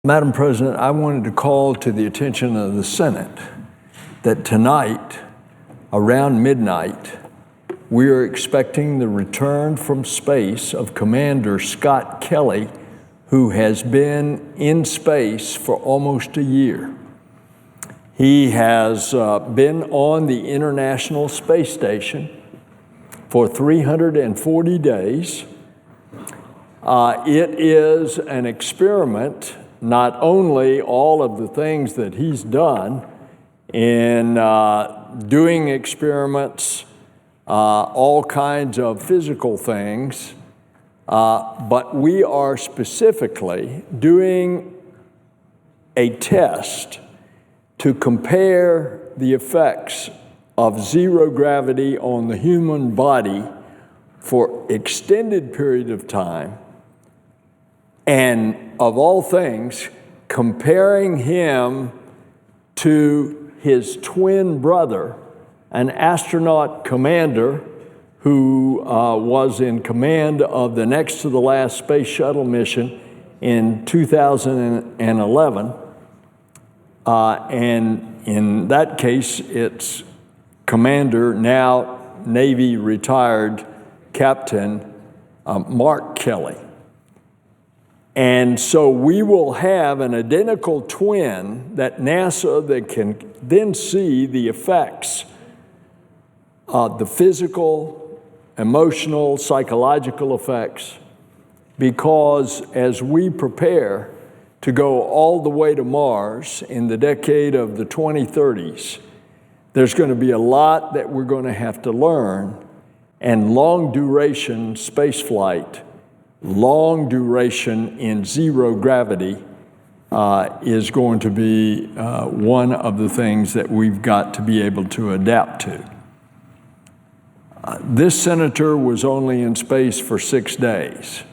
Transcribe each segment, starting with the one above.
Madam President, I wanted to call to the attention of the Senate that tonight, around midnight, we are expecting the return from space of Commander Scott Kelly, who has been in space for almost a year. He has been on the International Space Station for 340 days. It is an experiment, not only all of the things that he's done in doing experiments, all kinds of physical things, but we are specifically doing a test to compare the effects of zero gravity on the human body for extended period of time, and of all things, comparing him to his twin brother, an astronaut commander who was in command of the next to the last space shuttle mission in 2011. And in that case, it's Commander, now Navy retired Captain Mark Kelly. And so we will have an identical twin that NASA that can then see the effects of the physical, emotional, psychological effects, because as we prepare to go all the way to Mars in the decade of the 2030s, there's going to be a lot that we're going to have to learn, and long duration space flight, long duration in zero gravity is going to be one of the things that we've got to be able to adapt to. This senator was only in space for 6 days.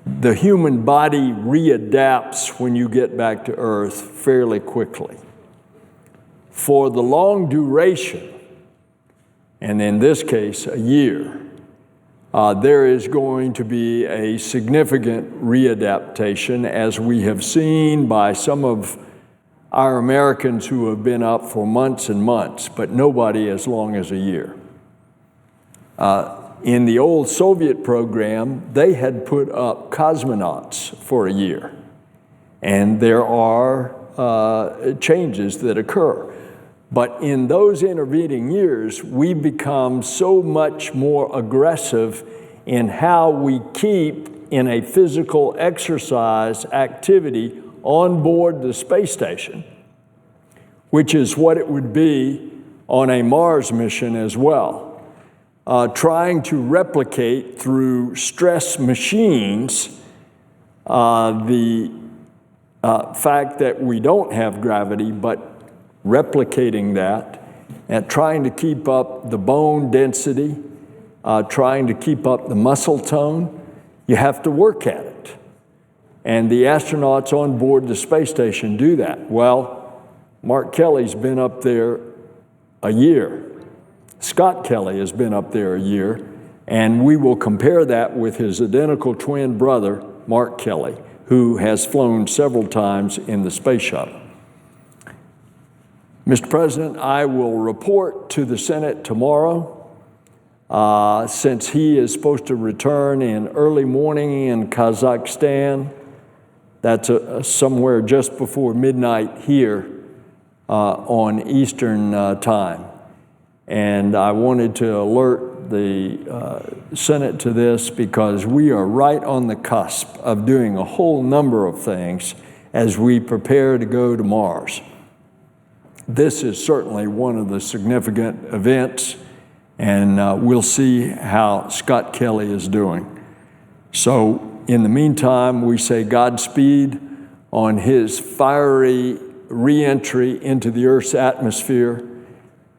The human body readapts when you get back to Earth fairly quickly. For the long duration, and in this case, a year, there is going to be a significant readaptation, as we have seen by some of our Americans who have been up for months and months, but nobody as long as a year. In the old Soviet program, they had put up cosmonauts for a year, and there are changes that occur. But in those intervening years, we become so much more aggressive in how we keep in a physical exercise activity on board the space station, which is what it would be on a Mars mission as well. Trying to replicate through stress machines the fact that we don't have gravity, but replicating that and trying to keep up the bone density, trying to keep up the muscle tone. You have to work at it. And the astronauts on board the space station do that. Well, Mark Kelly's been up there a year. Scott Kelly has been up there a year, and we will compare that with his identical twin brother, Mark Kelly, who has flown several times in the space shuttle. Mr. President, I will report to the Senate tomorrow, since he is supposed to return in early morning in Kazakhstan. That's somewhere just before midnight here on Eastern time. And I wanted to alert the Senate to this because we are right on the cusp of doing a whole number of things as we prepare to go to Mars. This is certainly one of the significant events, and we'll see how Scott Kelly is doing. So in the meantime, we say Godspeed on his fiery re-entry into the Earth's atmosphere,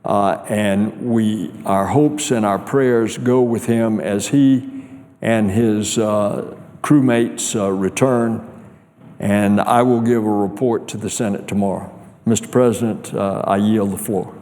and our hopes and our prayers go with him as he and his crewmates return, and I will give a report to the Senate tomorrow. Mr. President, I yield the floor.